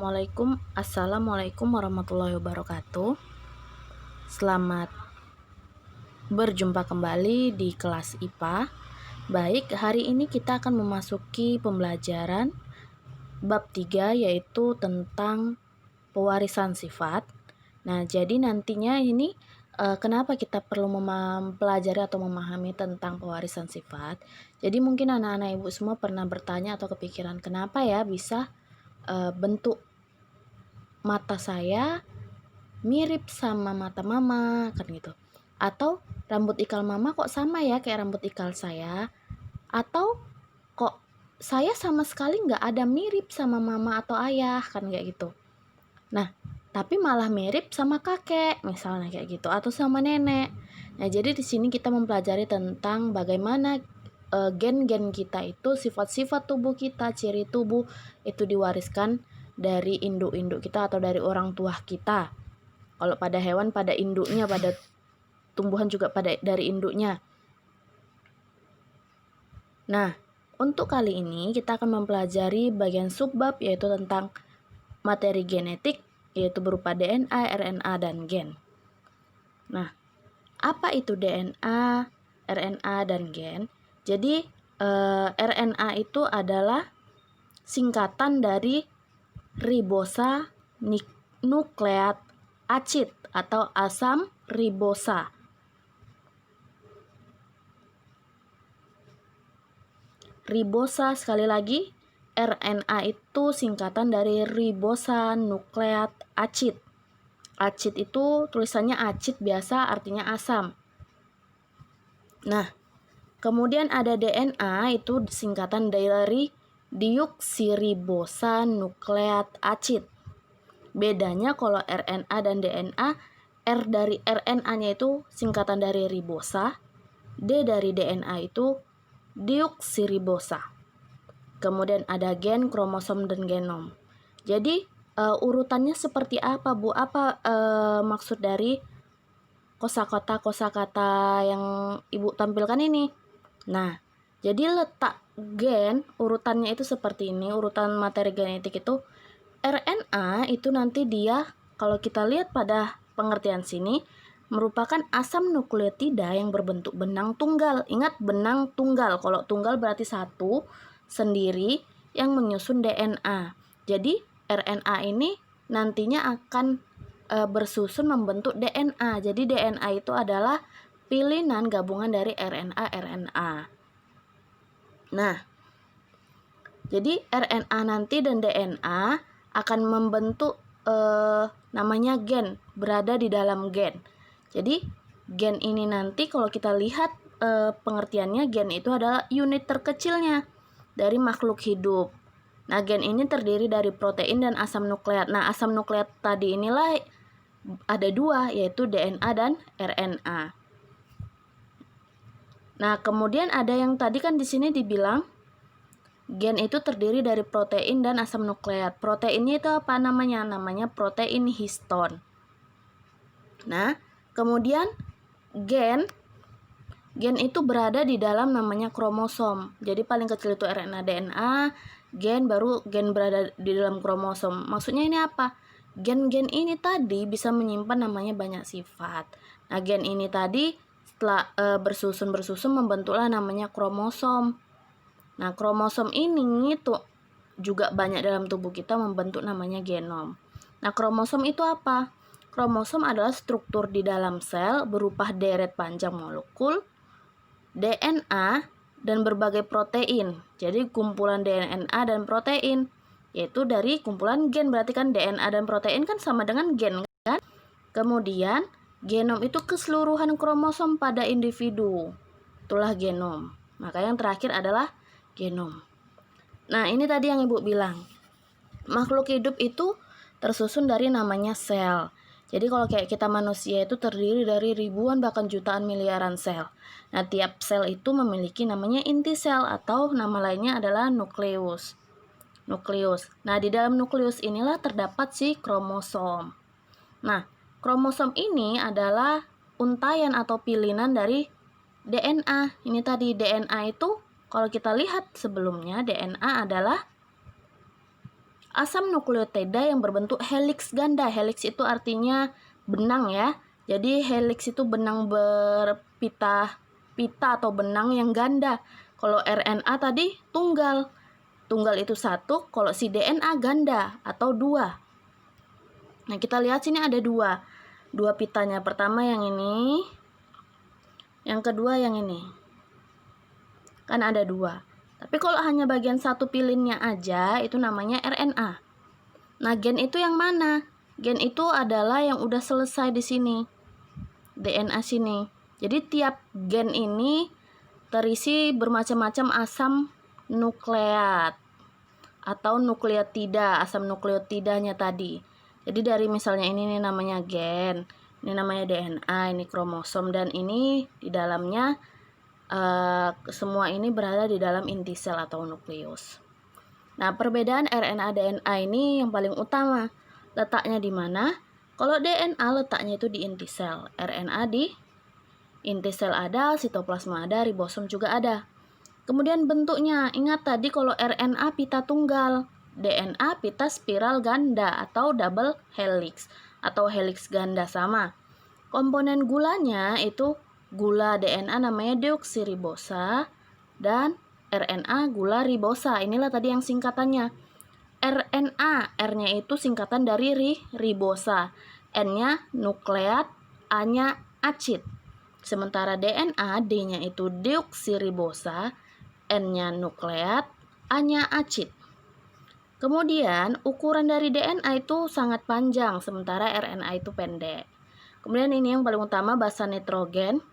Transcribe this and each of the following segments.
Assalamualaikum warahmatullahi wabarakatuh. Selamat berjumpa kembali di kelas IPA. Baik, hari ini kita akan memasuki pembelajaran bab 3, yaitu tentang pewarisan sifat. Nah, jadi nantinya ini kenapa kita perlu mempelajari atau memahami tentang pewarisan sifat. Jadi mungkin anak-anak ibu semua pernah bertanya atau kepikiran, kenapa ya bisa bentuk mata saya mirip sama mata mama, kan gitu. Atau rambut ikal mama kok sama ya kayak rambut ikal saya. Atau kok saya sama sekali nggak ada mirip sama mama atau ayah, kan kayak gitu. Nah, tapi malah mirip sama kakek, misalnya kayak gitu, atau sama nenek. Nah, jadi di sini kita mempelajari tentang bagaimana gen-gen kita itu, sifat-sifat tubuh kita, ciri tubuh itu diwariskan dari induk-induk kita atau dari orang tua kita. Kalau pada hewan pada induknya, pada tumbuhan juga dari induknya. Nah, untuk kali ini kita akan mempelajari bagian subbab, yaitu tentang materi genetik, yaitu berupa DNA, RNA, dan gen. Nah, apa itu DNA, RNA, dan gen? Jadi RNA itu adalah singkatan dari ribosa nukleat acid atau asam ribosa. Ribosa, sekali lagi, RNA itu singkatan dari ribosa nukleat acid. Acid itu tulisannya acid biasa, artinya asam. Nah, kemudian ada DNA, itu singkatan dari deoksiribosa nukleat acid. Bedanya kalau RNA dan DNA, R dari RNA-nya itu singkatan dari ribosa, D dari DNA itu deoksiribosa. Kemudian ada gen, kromosom, dan genom. Jadi urutannya seperti apa, Bu? Apa maksud dari kosakata yang Ibu tampilkan ini? Nah, jadi letak gen, urutannya itu seperti ini, urutan materi genetik itu. RNA itu nanti dia, kalau kita lihat pada pengertian sini, merupakan asam nukleotida yang berbentuk benang tunggal. Ingat, benang tunggal. Kalau tunggal berarti satu sendiri yang menyusun DNA. Jadi RNA ini nantinya akan bersusun membentuk DNA. Jadi DNA itu adalah pilihan gabungan dari RNA. Nah, jadi RNA nanti dan DNA akan membentuk namanya gen, berada di dalam gen. Jadi gen ini nanti kalau kita lihat pengertiannya, gen itu adalah unit terkecilnya dari makhluk hidup. Nah, gen ini terdiri dari protein dan asam nukleat. Nah, asam nukleat tadi inilah ada dua, yaitu DNA dan RNA. Nah, kemudian ada yang tadi kan di sini dibilang gen itu terdiri dari protein dan asam nukleat. Proteinnya itu apa namanya? Namanya protein histon. Nah, kemudian gen itu berada di dalam namanya kromosom. Jadi paling kecil itu RNA, DNA, gen, baru gen berada di dalam kromosom. Maksudnya ini apa? Gen-gen ini tadi bisa menyimpan namanya banyak sifat. Nah, gen ini tadi setelah bersusun membentuklah namanya kromosom. Nah, kromosom ini tuh juga banyak dalam tubuh kita membentuk namanya genom. Nah, kromosom itu apa? Kromosom adalah struktur di dalam sel berupa deret panjang molekul, DNA, dan berbagai protein. Jadi kumpulan DNA dan protein, yaitu dari kumpulan gen. Berarti kan DNA dan protein kan sama dengan gen, kan? Kemudian genom itu keseluruhan kromosom pada individu. Itulah genom. Maka yang terakhir adalah genom. Nah, ini tadi yang Ibu bilang. Makhluk hidup itu tersusun dari namanya sel. Jadi kalau kayak kita manusia itu terdiri dari ribuan bahkan jutaan miliaran sel. Nah, tiap sel itu memiliki namanya inti sel atau nama lainnya adalah nukleus. Nah, di dalam nukleus inilah terdapat si kromosom. Nah, kromosom ini adalah untaian atau pilihan dari DNA. Ini tadi DNA itu kalau kita lihat sebelumnya, DNA adalah Asam nukleotida yang berbentuk heliks ganda. Heliks itu artinya benang ya. Jadi heliks itu benang berpita atau benang yang ganda. Kalau RNA tadi tunggal. Tunggal itu satu, kalau si DNA ganda atau dua. Nah, kita lihat sini ada dua pitanya. Pertama yang ini, yang kedua yang ini. Kan ada dua. Tapi kalau hanya bagian satu pilinnya aja, itu namanya RNA. Nah, gen itu yang mana? Gen itu adalah yang udah selesai di sini. DNA sini. Jadi tiap gen ini terisi bermacam-macam asam nukleat atau nukleotida, asam nukleotidanya tadi. Jadi dari misalnya ini nih namanya gen, ini namanya DNA, ini kromosom, dan ini di dalamnya semua ini berada di dalam inti sel atau nukleus. Nah, perbedaan RNA DNA ini yang paling utama. Letaknya di mana? Kalau DNA letaknya itu di inti sel, RNA di inti sel ada, sitoplasma ada, ribosom juga ada. Kemudian bentuknya, ingat tadi kalau RNA pita tunggal, DNA pita spiral ganda atau double helix atau helix ganda sama. Komponen gulanya itu gula DNA namanya deoksiribosa dan RNA gula ribosa. Inilah tadi yang singkatannya. RNA, R-nya itu singkatan dari ribosa, N-nya nukleat, A-nya acid. Sementara DNA, D-nya itu deoksiribosa, N-nya nukleat, A-nya acid. Kemudian ukuran dari DNA itu sangat panjang, sementara RNA itu pendek. Kemudian ini yang paling utama, basa nitrogen.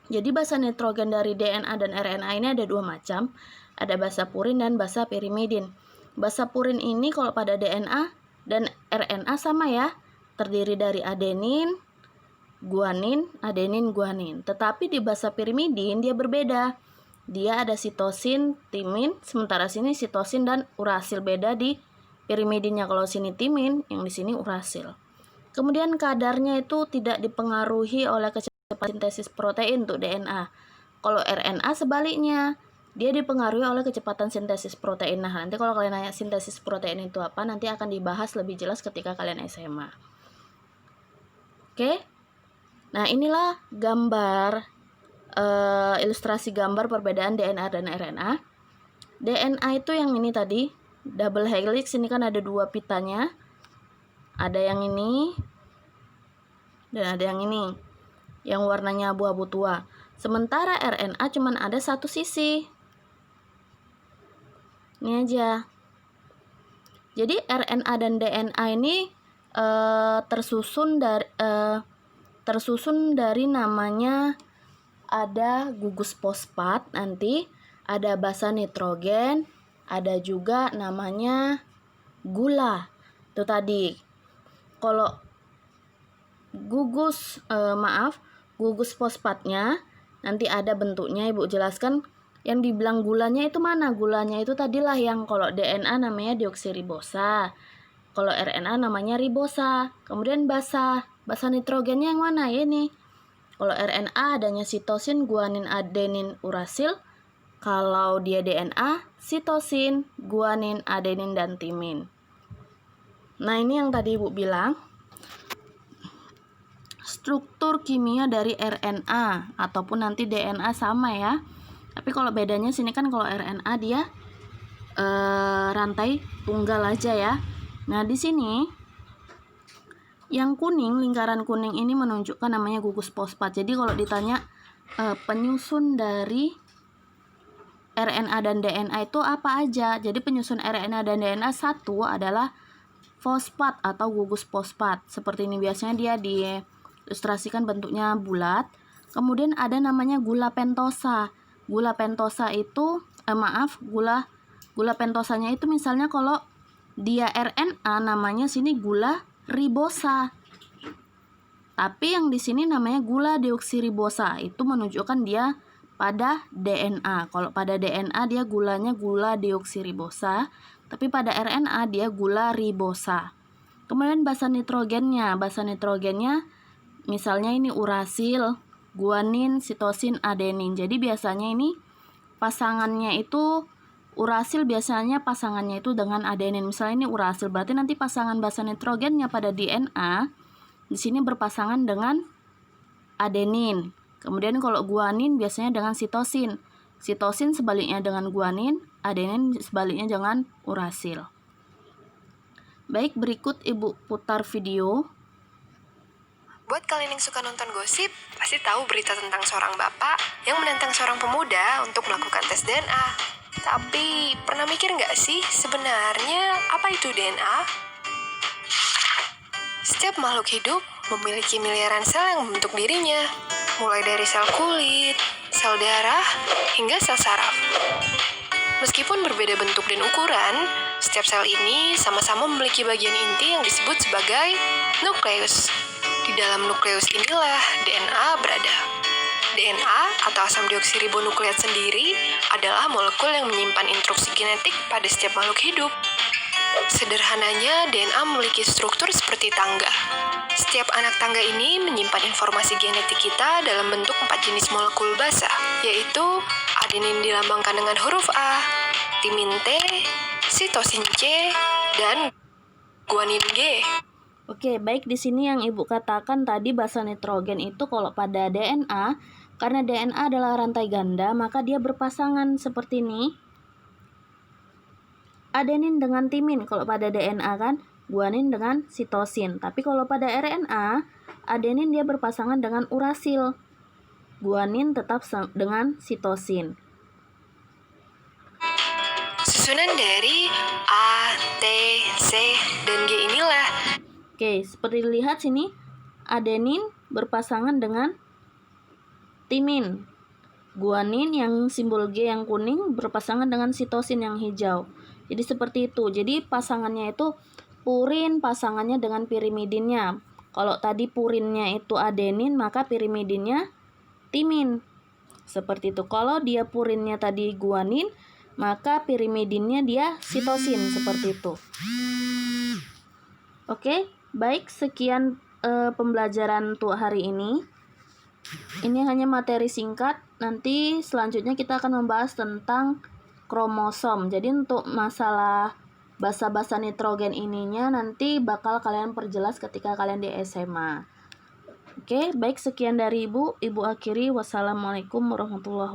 Jadi basa nitrogen dari DNA dan RNA ini ada dua macam, ada basa purin dan basa pirimidin. Basa purin ini kalau pada DNA dan RNA sama ya, terdiri dari adenin, guanin, adenin, guanin. Tetapi di basa pirimidin dia berbeda. Dia ada sitosin, timin, sementara sini sitosin dan urasil. Beda di pirimidinnya, kalau sini timin, yang di sini urasil. Kemudian kadarnya itu tidak dipengaruhi oleh kecepatan sintesis protein untuk DNA. Kalau RNA sebaliknya, dia dipengaruhi oleh kecepatan sintesis protein. Nah, nanti kalau kalian nanya sintesis protein itu apa, nanti akan dibahas lebih jelas ketika kalian SMA. Oke? Nah, inilah gambar ilustrasi gambar perbedaan DNA dan RNA. DNA itu yang ini tadi, double helix, ini kan ada dua pitanya. Ada yang ini dan ada yang ini, yang warnanya abu-abu tua. Sementara RNA cuman ada satu sisi. Ini aja. Jadi RNA dan DNA ini tersusun dari namanya, ada gugus fosfat, nanti ada basa nitrogen, ada juga namanya gula. Itu tadi. Kalau gugus fosfatnya nanti ada bentuknya, Ibu jelaskan. Yang dibilang gulanya itu mana? Gulanya itu tadilah yang kalau DNA namanya deoksiribosa, kalau RNA namanya ribosa. Kemudian basa nitrogennya yang mana? Ini. Kalau RNA adanya sitosin, guanin, adenin, urasil. Kalau dia DNA, sitosin, guanin, adenin, dan timin. Nah, ini yang tadi Ibu bilang, struktur kimia dari RNA ataupun nanti DNA sama ya. Tapi kalau bedanya sini kan kalau RNA dia rantai tunggal aja ya. Nah, di sini yang kuning, lingkaran kuning ini menunjukkan namanya gugus fosfat. Jadi kalau ditanya penyusun dari RNA dan DNA itu apa aja? Jadi penyusun RNA dan DNA satu adalah fosfat atau gugus fosfat. Seperti ini biasanya dia diilustrasikan bentuknya bulat. Kemudian ada namanya gula pentosa. Gula pentosa itu gula pentosanya itu misalnya kalau dia RNA namanya sini gula ribosa. Tapi yang di sini namanya gula deoksiribosa. Itu menunjukkan dia pada DNA. Kalau pada DNA dia gulanya gula deoksiribosa, tapi pada RNA dia gula ribosa. Kemudian basa nitrogennya misalnya ini urasil, guanin, sitosin, adenin. Jadi biasanya ini pasangannya itu Urasil biasanya pasangannya itu dengan adenin. Misalnya ini urasil, berarti nanti pasangan basa nitrogennya pada DNA di sini berpasangan dengan adenin. Kemudian kalau guanin biasanya dengan sitosin. Sitosin sebaliknya dengan guanin, adenin sebaliknya dengan urasil. Baik, berikut Ibu putar video. Buat kalian yang suka nonton gosip, pasti tahu berita tentang seorang bapak yang menantang seorang pemuda untuk melakukan tes DNA. Tapi, pernah mikir nggak sih sebenarnya apa itu DNA? Setiap makhluk hidup memiliki miliaran sel yang membentuk dirinya, mulai dari sel kulit, sel darah, hingga sel saraf. Meskipun berbeda bentuk dan ukuran, setiap sel ini sama-sama memiliki bagian inti yang disebut sebagai nukleus. Di dalam nukleus inilah DNA berada. DNA atau asam deoksiribonukleat sendiri adalah molekul yang menyimpan instruksi genetik pada setiap makhluk hidup. Sederhananya, DNA memiliki struktur seperti tangga. Setiap anak tangga ini menyimpan informasi genetik kita dalam bentuk 4 jenis molekul basa, yaitu adenin dilambangkan dengan huruf A, timin T, sitosin C, dan guanin G. Oke, baik, di sini yang Ibu katakan tadi basa nitrogen itu kalau pada DNA, karena DNA adalah rantai ganda, maka dia berpasangan seperti ini. Adenin dengan timin kalau pada DNA kan, guanin dengan sitosin. Tapi kalau pada RNA, adenin dia berpasangan dengan urasil. Guanin tetap dengan sitosin. Susunan dari A, T, C, dan G inilah. Oke, seperti dilihat sini, adenin berpasangan dengan timin. Guanin yang simbol G yang kuning berpasangan dengan sitosin yang hijau. Jadi seperti itu. Jadi pasangannya itu purin pasangannya dengan pirimidinnya. Kalau tadi purinnya itu adenin, maka pirimidinnya timin. Seperti itu. Kalau dia purinnya tadi guanin, maka pirimidinnya dia sitosin. Seperti itu. Oke, baik, sekian pembelajaran untuk hari ini. Ini hanya materi singkat. Nanti selanjutnya kita akan membahas tentang kromosom. Jadi untuk masalah basa-basa nitrogen ininya nanti bakal kalian perjelas ketika kalian di SMA. Oke, baik, sekian dari Ibu. Ibu akhiri. Wassalamualaikum warahmatullahi wabarakatuh.